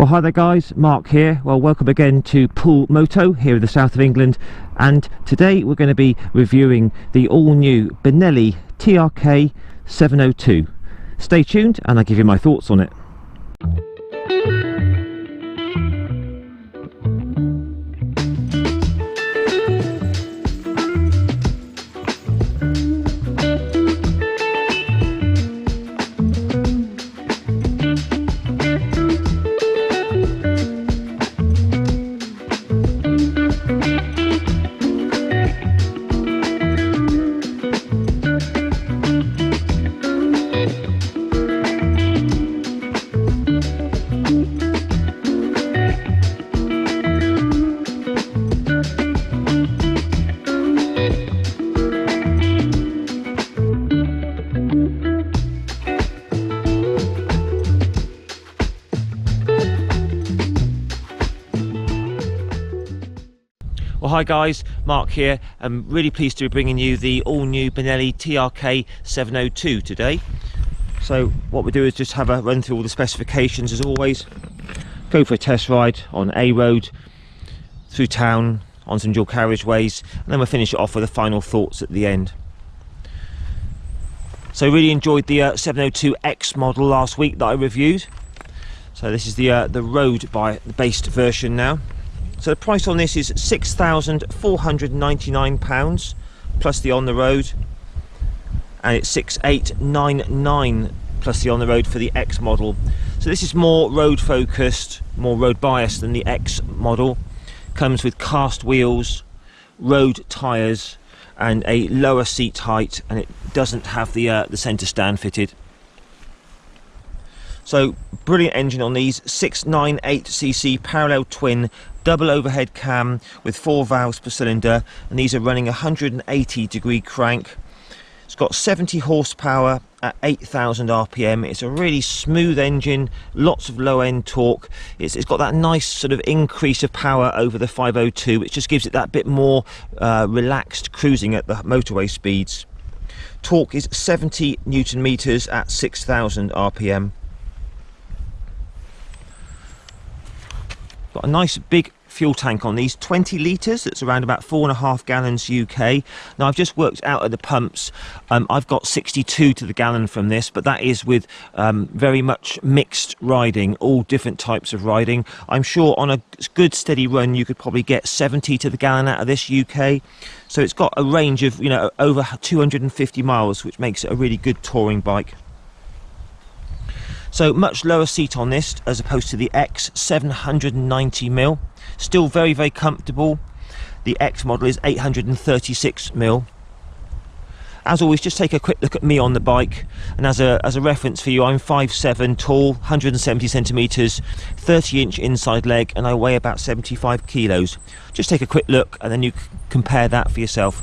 Well, hi there guys, Mark here. Well, welcome again to Pool Moto here in the south of England, and today we're going to be reviewing the all-new Benelli Trk 702. Stay tuned and I'll give you my thoughts on it. Well, hi guys, Mark here. I'm really pleased to be bringing you the all-new Benelli Trk 702 today. So what we do is just have a run through all the specifications as always, go for a test ride on A road, through town, on some dual carriageways, and then we'll finish it off with the final thoughts at the end. So really enjoyed the 702X model last week that I reviewed. So this is the road based version now. So the price on this is £6,499 plus the on the road, and it's £6,899 plus the on the road for the X model. So this is more road focused, more road biased than the X model. Comes with cast wheels, road tyres and a lower seat height, and it doesn't have the centre stand fitted. So brilliant engine on these, 698cc parallel twin double overhead cam with 4 valves per cylinder, and these are running 180-degree crank. It's got 70 horsepower at 8,000 RPM. It's a really smooth engine, lots of low end torque. It's got that nice sort of increase of power over the 502, which just gives it that bit more relaxed cruising at the motorway speeds. Torque is 70 Newton meters at 6,000 RPM. Got a nice big fuel tank on these, 20 litres, that's around about 4.5 gallons UK. Now I've just worked out at the pumps, I've got 62 to the gallon from this, but that is with very much mixed riding, all different types of riding. I'm sure on a good steady run you could probably get 70 to the gallon out of this UK. So it's got a range of, you know, over 250 miles, which makes it a really good touring bike. So much lower seat on this as opposed to the X, 790mm. Still very, very comfortable. The X model is 836mm. As always, just take a quick look at me on the bike, and as a reference for you, I'm 5'7" tall, 170 centimeters, 30-inch inside leg, and I weigh about 75 kilos. Just take a quick look and then you compare that for yourself.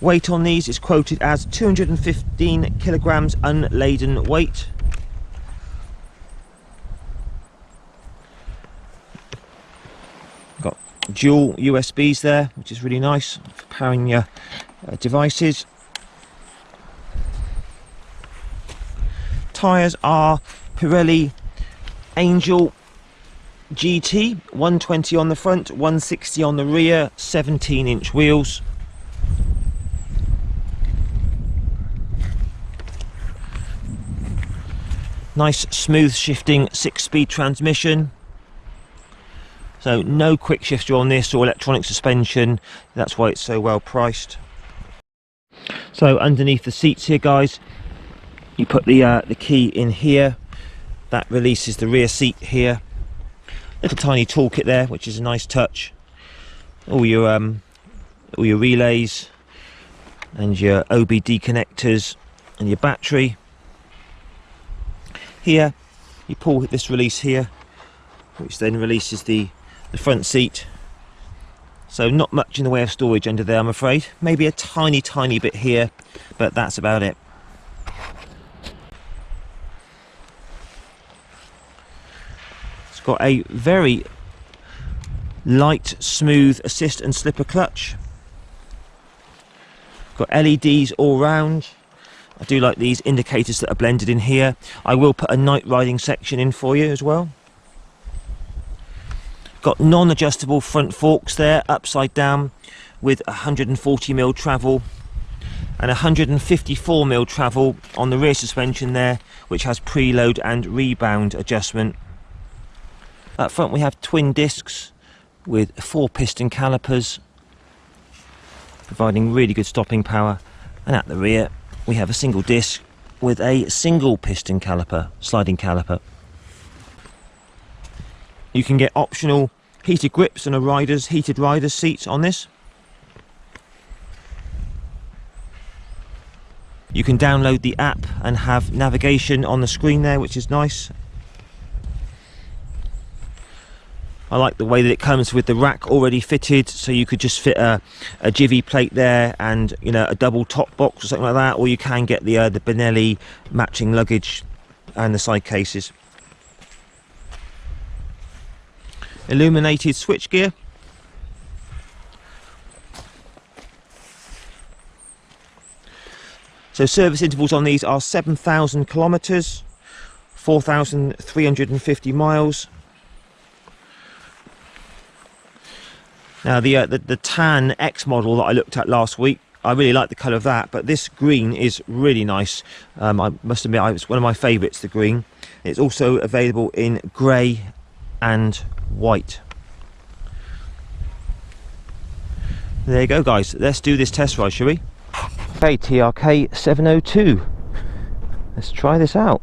Weight on these is quoted as 215 kilograms unladen weight. Got dual USBs there, which is really nice for powering your devices. Tyres are Pirelli Angel GT, 120 on the front, 160 on the rear, 17-inch wheels. Nice smooth shifting 6-speed transmission. So no quick shifter on this or electronic suspension. That's why it's so well priced. So underneath the seats here, guys, you put the key in here. That releases the rear seat here. Little tiny toolkit there, which is a nice touch. All your relays and your OBD connectors and your battery. Here You pull this release here, which then releases the front seat. So not much in the way of storage under there, I'm afraid. Maybe a tiny bit here, but that's about it. It's got a very light, smooth assist and slipper clutch. Got LEDs all round. I do like these indicators that are blended in here. I will put a night riding section in for you as well. Got non-adjustable front forks there, upside down, with 140mm travel and 154mm travel on the rear suspension there, which has preload and rebound adjustment. Up front we have twin discs with 4 piston calipers, providing really good stopping power, and at the rear we have a single disc with a single piston caliper, sliding caliper. You can get optional heated grips and heated rider's seats on this. You can download the app and have navigation on the screen there, which is nice. I like the way that it comes with the rack already fitted, so you could just fit a jivvy plate there and, you know, a double top box or something like that, or you can get the Benelli matching luggage and the side cases. Illuminated switchgear. So service intervals on these are 7,000 kilometers, 4,350 miles. Now the tan X model that I looked at last week, I really like the colour of that, but this green is really nice. I must admit, it's one of my favourites, the green. It's also available in grey and white. There you go, guys. Let's do this test ride, shall we? Okay, TRK 702. Let's try this out.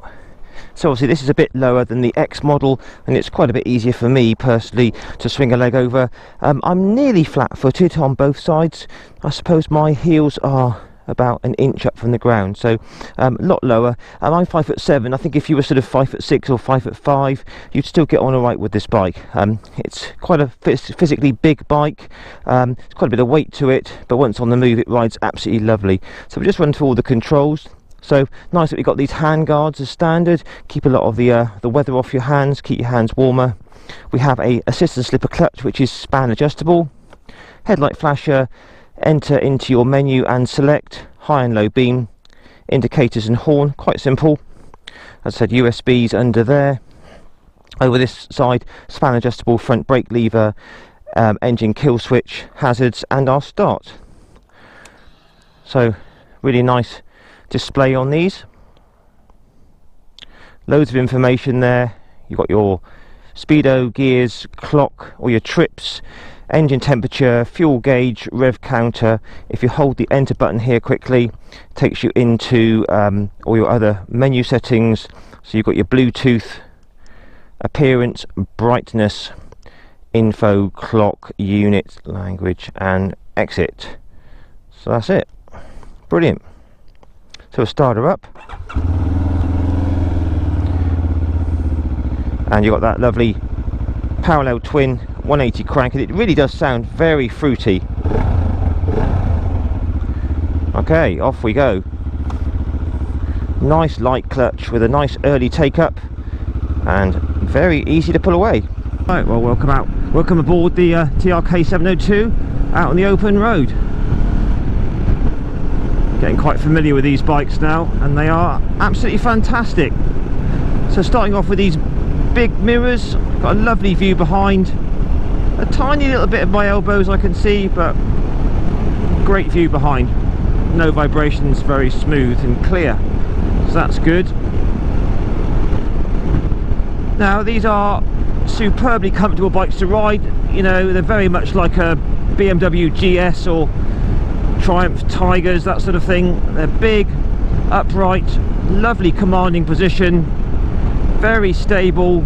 So obviously this is a bit lower than the X model, and it's quite a bit easier for me personally to swing a leg over. I'm nearly flat-footed on both sides. I suppose my heels are about an inch up from the ground, so a lot lower. I'm 5'7". I think if you were sort of 5'6" or 5'5", you'd still get on all right with this bike. It's quite a physically big bike. It's quite a bit of weight to it, but once on the move it rides absolutely lovely. So we'll just run through all the controls. So nice that we've got these hand guards as standard, keep a lot of the weather off your hands, keep your hands warmer. We have a assist and slipper clutch, which is span adjustable. Headlight flasher, enter into your menu and select high and low beam, indicators and horn, quite simple. As I said, USBs under there. Over this side, span adjustable front brake lever, engine kill switch, hazards, and our start. So really nice display on these. Loads of information there. You've got your speedo, gears, clock, or your trips, engine temperature, fuel gauge, rev counter. If you hold the enter button here quickly, it takes you into all your other menu settings. So you've got your Bluetooth, appearance, brightness, info, clock, unit, language, and exit. So that's it. Brilliant. So we'll start her up, and you've got that lovely parallel twin 180 crank, and it really does sound very fruity. Okay, off we go. Nice light clutch with a nice early take up, and very easy to pull away. Right, well, welcome aboard the TRK 702 out on the open road. Getting quite familiar with these bikes now, and they are absolutely fantastic. So starting off with these big mirrors, got a lovely view behind, a tiny little bit of my elbows I can see, but great view behind. No vibrations, very smooth and clear, so that's good. Now these are superbly comfortable bikes to ride. You know, they're very much like a BMW GS or Triumph Tigers, that sort of thing. They're big, upright, lovely commanding position, very stable.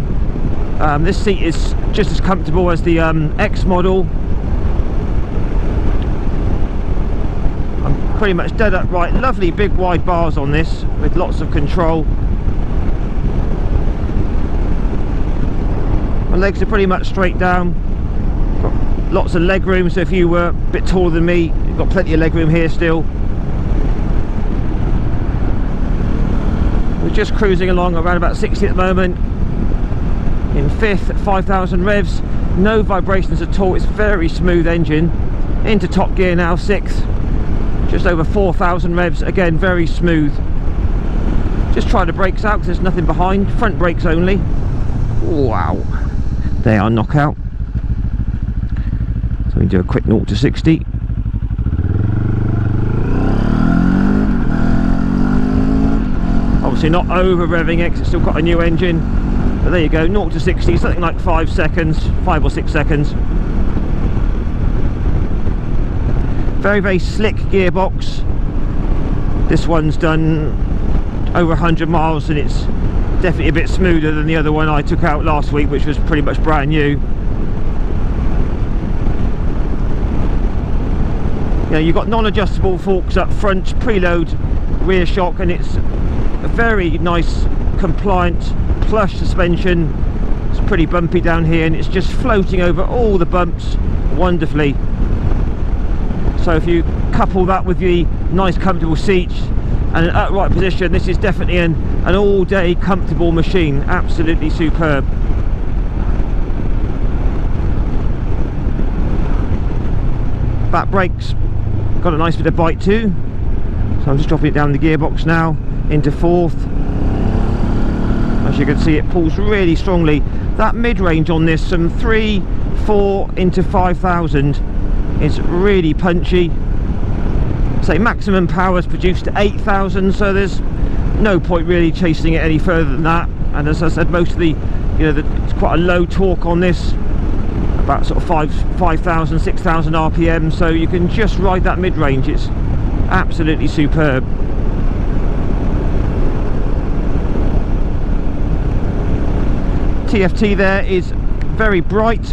This seat is just as comfortable as the X model. I'm pretty much dead upright. Lovely big wide bars on this with lots of control. My legs are pretty much straight down. Got lots of leg room, so if you were a bit taller than me, you've got plenty of leg room here still. We're just cruising along around about 60 at the moment. In fifth at 5,000 revs, no vibrations at all. It's very smooth engine. Into top gear now, sixth, just over 4,000 revs. Again, very smooth. Just try the brakes out because there's nothing behind. Front brakes only. Wow, they are knockout. So we do a quick 0 to 60. Obviously not over revving it because it's still got a new engine. But there you go, 0 to 60, something like 5 seconds, 5 or 6 seconds. Very, very slick gearbox. This one's done over 100 miles and it's definitely a bit smoother than the other one I took out last week, which was pretty much brand new. Yeah, you've got non-adjustable forks up front, preload rear shock, and it's a very nice, compliant, plush suspension. It's pretty bumpy down here and it's just floating over all the bumps wonderfully. So if you couple that with the nice comfortable seats and an upright position, this is definitely an all-day comfortable machine. Absolutely superb. Back brakes got a nice bit of bite too, so I'm just dropping it down the gearbox now into fourth. As you can see, it pulls really strongly. That mid-range on this, from 3, 4 into 5,000, is really punchy. Say maximum power is produced to 8,000, so there's no point really chasing it any further than that. And as I said, most of the, it's quite a low torque on this, about sort of 5,000, 6,000 RPM, so you can just ride that mid-range. It's absolutely superb. TFT there is very bright.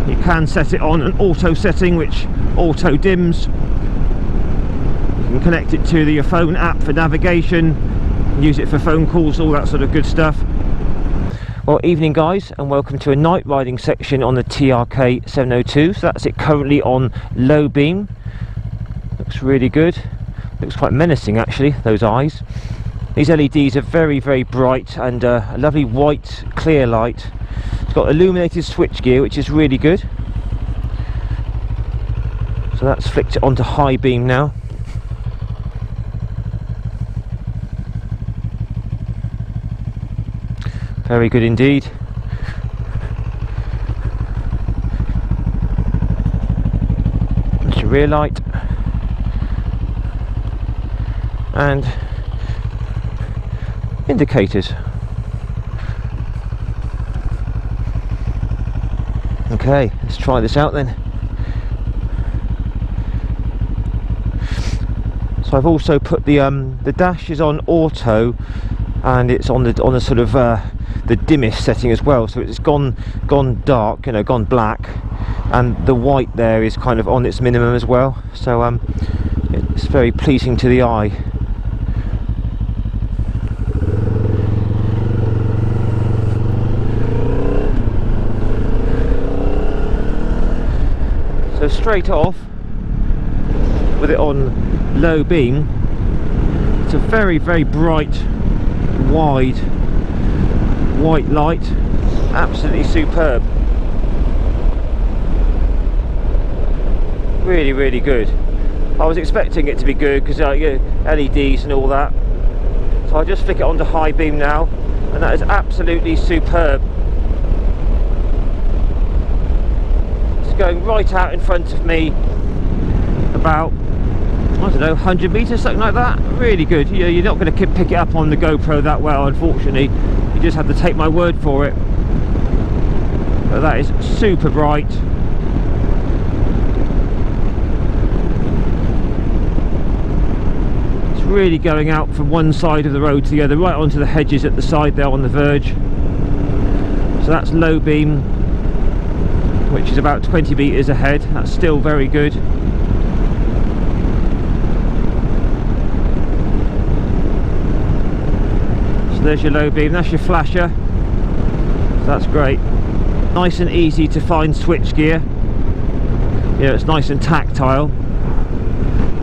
You can set it on an auto setting, which auto dims. You can connect it to your phone app for navigation, use it for phone calls, all that sort of good stuff. Well, evening guys, and welcome to a night riding section on the TRK 702. So that's it currently on low beam. Looks really good. Looks quite menacing actually, those eyes. These LEDs are very, very bright and a lovely white clear light. It's got illuminated switchgear, which is really good. So that's flicked it onto high beam now. Very good indeed. That's your rear light. And indicators. Okay, let's try this out then. So I've also put the dash is on auto, and it's on the sort of the dimmest setting as well. So it's gone dark, gone black, and the white there is kind of on its minimum as well. So it's very pleasing to the eye. So straight off, with it on low beam, it's a very, very bright, wide, white light. Absolutely superb. Really, really good. I was expecting it to be good because LEDs and all that. So I just flick it onto high beam now, and that is absolutely superb. Going right out in front of me, about, I don't know, 100 meters, something like that. Really good. You're not going to pick it up on the GoPro that well, unfortunately. You just have to take my word for it. But that is super bright. It's really going out from one side of the road to the other, right onto the hedges at the side there on the verge. So that's low beam, which is about 20 meters ahead. That's still very good. So there's your low beam, that's your flasher. that's great. Nice and easy to find switch gear. Yeah, it's nice and tactile,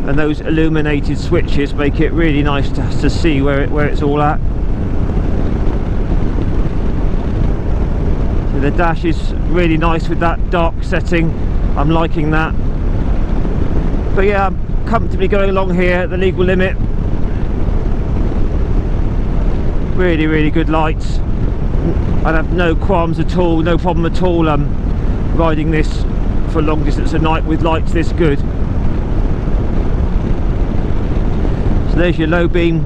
and those illuminated switches make it really nice to see where it's all at. So the dash is really nice with that dark setting. I'm liking that. But yeah, I'm comfortably going along here at the legal limit. Really, really good lights. I'd have no qualms at all, no problem at all riding this for a long distance at night with lights this good. So there's your low beam.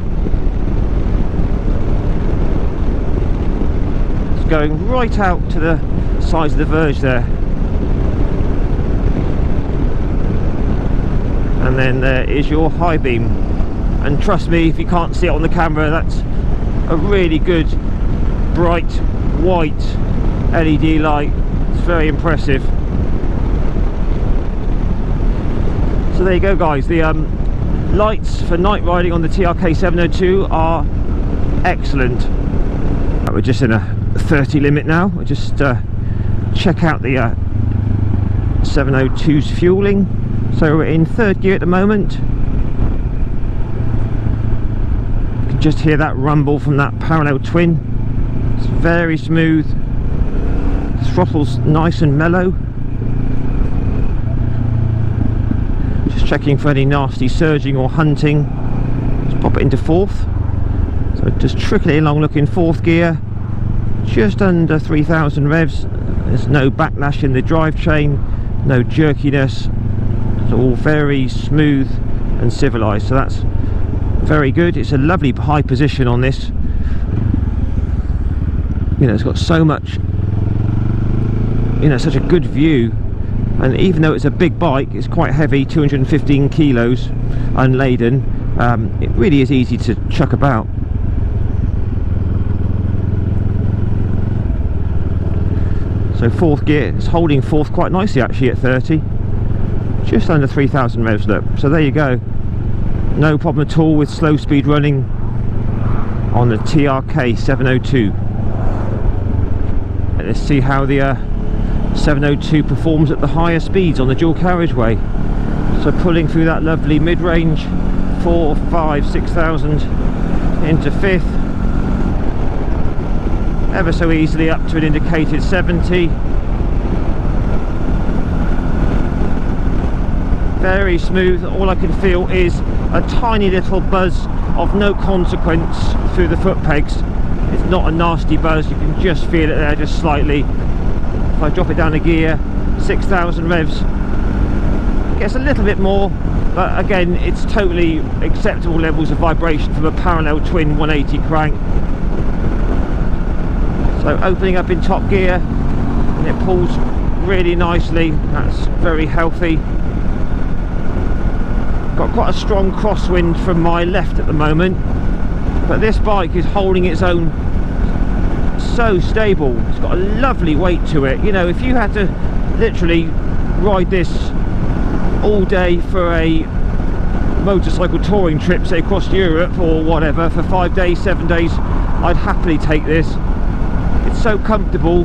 It's going right out to the sides of the verge there. And then there is your high beam. And trust me, if you can't see it on the camera, that's a really good bright white LED light. It's very impressive. So there you go guys, the lights for night riding on the TRK 702 are excellent. We're just in a 30 limit now. We'll just check out the 702's fueling. So we're in third gear at the moment. You can just hear that rumble from that parallel twin. It's very smooth. The throttle's nice and mellow. Just checking for any nasty surging or hunting. Let's pop it into fourth. So just trickling along, looking fourth gear. Just under 3,000 revs. There's no backlash in the drivetrain, no jerkiness. It's all very smooth and civilized, so that's very good. It's a lovely high position on this. You know, it's got so much, you know, such a good view, and even though it's a big bike, it's quite heavy, 215 kilos unladen. It really is easy to chuck about. So fourth gear, it's holding fourth quite nicely actually at 30. Just under 3,000 revs, look. So there you go. No problem at all with slow speed running on the TRK 702. Let's see how the 702 performs at the higher speeds on the dual carriageway. So pulling through that lovely mid-range, 4, 5, 6,000 into fifth. Ever so easily up to an indicated 70. Very smooth. All I can feel is a tiny little buzz of no consequence through the foot pegs. It's not a nasty buzz, you can just feel it there just slightly. If I drop it down a gear, 6,000 revs, it gets a little bit more, but again it's totally acceptable levels of vibration from a parallel twin 180 crank. So opening up in top gear, and it pulls really nicely. That's very healthy. Got quite a strong crosswind from my left at the moment, but this bike is holding its own so stable. It's got a lovely weight to it. You know, if you had to literally ride this all day for a motorcycle touring trip, say across Europe or whatever, for 5 days, 7 days, I'd happily take this. It's so comfortable.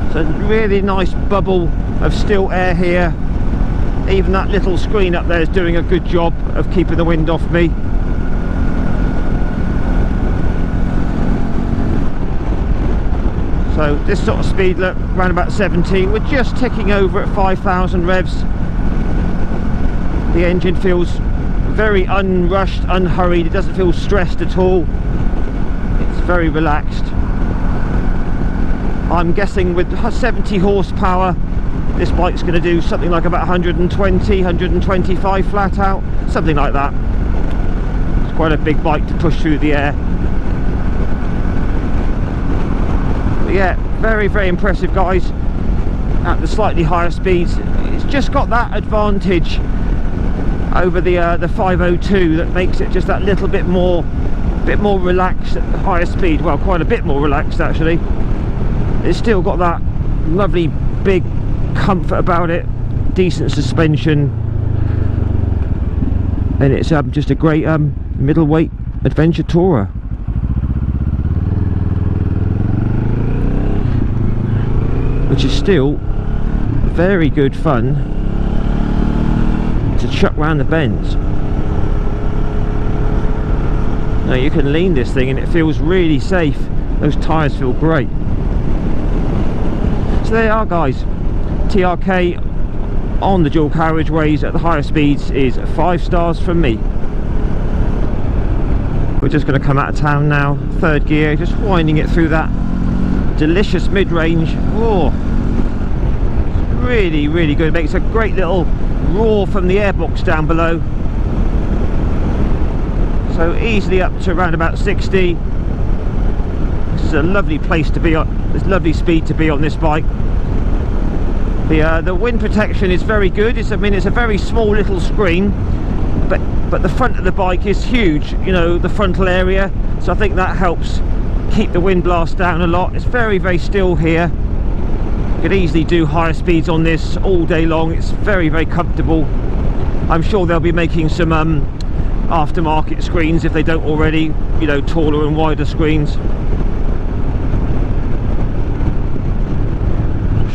It's a really nice bubble of still air here. Even that little screen up there is doing a good job of keeping the wind off me. So this sort of speed, look, around about 70. We're just ticking over at 5,000 revs. The engine feels very unrushed, unhurried. It doesn't feel stressed at all. It's very relaxed. I'm guessing with 70 horsepower, this bike's going to do something like about 120, 125 flat out, something like that. It's quite a big bike to push through the air. But yeah, very, very impressive, guys. At the slightly higher speeds, it's just got that advantage over the 502 that makes it just that little bit more relaxed at the higher speed. Well, quite a bit more relaxed actually. It's still got that lovely big comfort about it, decent suspension, and it's just a great middleweight adventure tourer. which is still very good fun to chuck round the bends. Now you can lean this thing and it feels really safe. Those tyres feel great. So there you are, guys. TRK on the dual carriageways at the higher speeds is 5 stars from me. We're just going to come out of town now, third gear, just winding it through that delicious mid-range. Oh, really, really good. It makes a great little roar from the airbox down below. So easily up to around about 60. This is a lovely place to be on. It's lovely speed to be on this bike. The wind protection is very good. I mean, it's a very small little screen, but the front of the bike is huge, you know, the frontal area, so I think that helps keep the wind blast down a lot. It's very, very still here. You could easily do higher speeds on this all day long. It's very, very comfortable. I'm sure they'll be making some aftermarket screens, if they don't already, you know, taller and wider screens.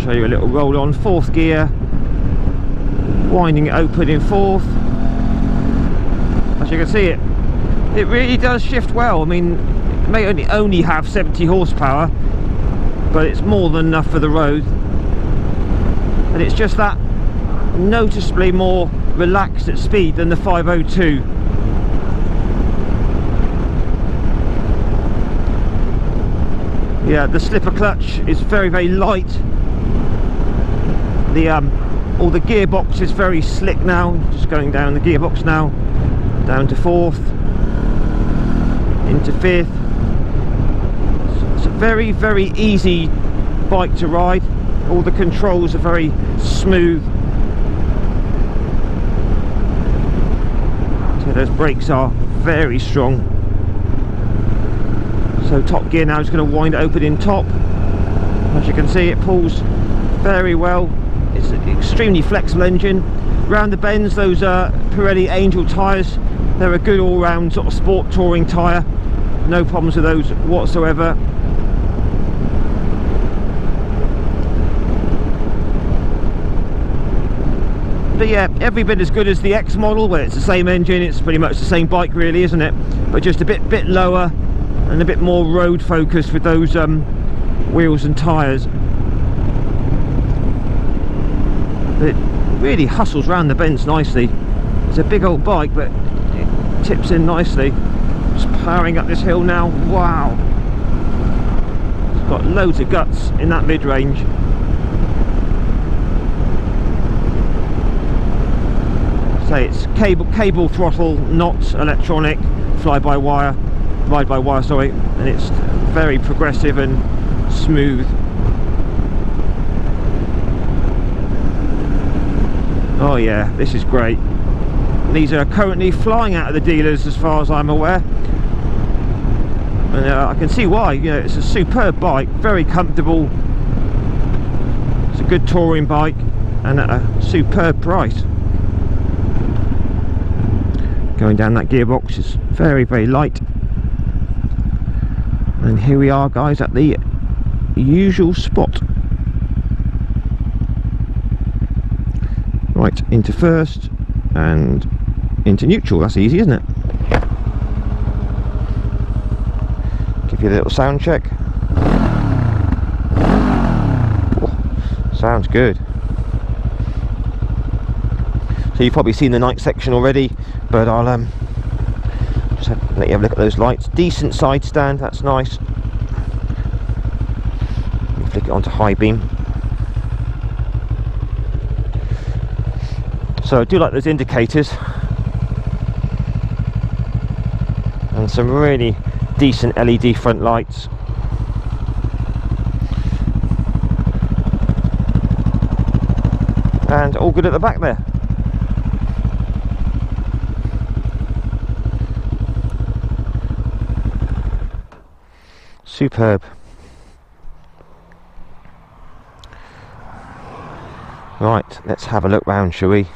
Show you a little roll on, fourth gear, winding it open in fourth. As you can see, it really does shift well. I mean, it may only have 70 horsepower, but it's more than enough for the road, and it's just that noticeably more relaxed at speed than the 502. Yeah, the slipper clutch is very, very light. All the gearbox is very slick now. Just going down the gearbox now, down to fourth, into fifth. It's a very, very easy bike to ride. All the controls are very smooth. So those brakes are very strong. So top gear now is going to wind it open in top. As you can see, it pulls very well. It's an extremely flexible engine. Round the bends, those Pirelli Angel tyres, they're a good all-round sort of sport touring tyre. No problems with those whatsoever. But yeah, every bit as good as the X model, where it's the same engine. It's pretty much the same bike, really, isn't it? But just a bit lower and a bit more road focused with those wheels and tyres. It really hustles round the bends nicely. It's a big old bike, but it tips in nicely. Just powering up this hill now. Wow, it's got loads of guts in that mid-range. So it's cable throttle, not electronic, fly-by-wire, ride-by-wire, sorry, and it's very progressive and smooth. Oh yeah, this is great. These are currently flying out of the dealers as far as I'm aware, and I can see why. You know, it's a superb bike, very comfortable. It's a good touring bike and at a superb price. Going down that gearbox is very, very light. And here we are, guys, at the usual spot. Right, into first and into neutral. That's easy, isn't it? Give you a little sound check. Oh, sounds good. So you've probably seen the night section already, but I'll just let you have a look at those lights. Decent side stand, that's nice. Flick it onto high beam. So I do like those indicators, and some really decent LED front lights. And all good at the back there. Superb. Right, let's have a look round, shall we?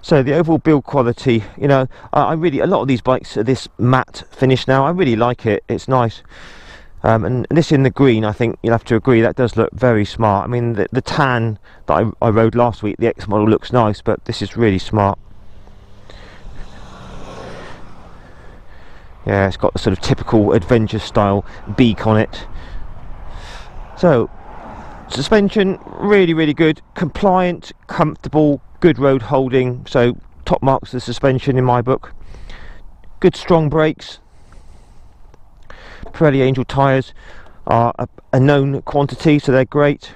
So the overall build quality, you know, I really, a lot of these bikes are this matte finish now. I really like it. It's nice. And this in the green, I think you'll have to agree, that does look very smart. I mean, the tan that I rode last week, the X model, looks nice, but this is really smart. Yeah, it's got the sort of typical adventure style beak on it. So, suspension, really, really good. Compliant, comfortable, good road holding. So, top marks for the suspension in my book. Good strong brakes. Pirelli Angel tyres are a known quantity, so they're great.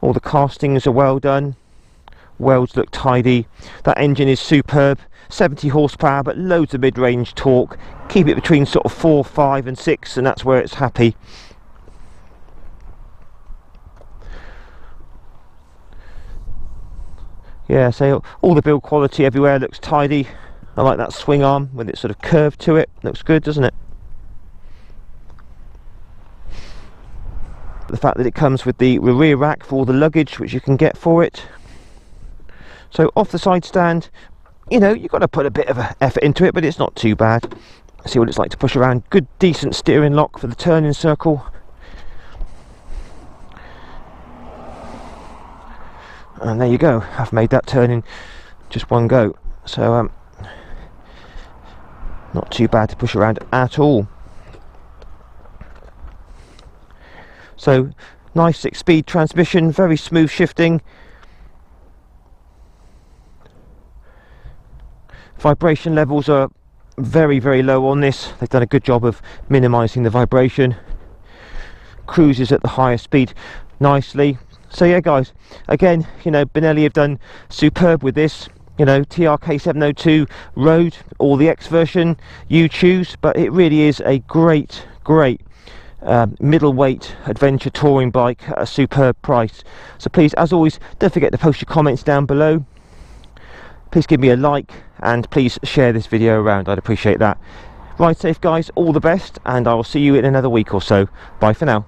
All the castings are well done. Welds look tidy. That engine is superb. 70 horsepower, but loads of mid-range torque. Keep it between sort of 4, 5 and 6, and that's where it's happy. Yeah, so all the build quality everywhere looks tidy. I like that swing arm with its sort of curve to it. Looks good, doesn't it? The fact that it comes with the rear rack for all the luggage which you can get for it. So off the side stand, you know, you've got to put a bit of effort into it, but it's not too bad. See what it's like to push around. Good, decent steering lock for the turning circle. And there you go. I've made that turn in just one go. So, not too bad to push around at all. So, nice 6-speed transmission, very smooth shifting. Vibration levels are very, very low on this. They've done a good job of minimising the vibration. Cruises at the highest speed nicely. So yeah guys, again, you know, Benelli have done superb with this. You know, TRK 702 Road or the X version, you choose, but it really is a great middleweight adventure touring bike at a superb price. So please, as always, don't forget to post your comments down below. Please give me a like and please share this video around. I'd appreciate that. Ride safe guys, all the best, and I will see you in another week or so. Bye for now.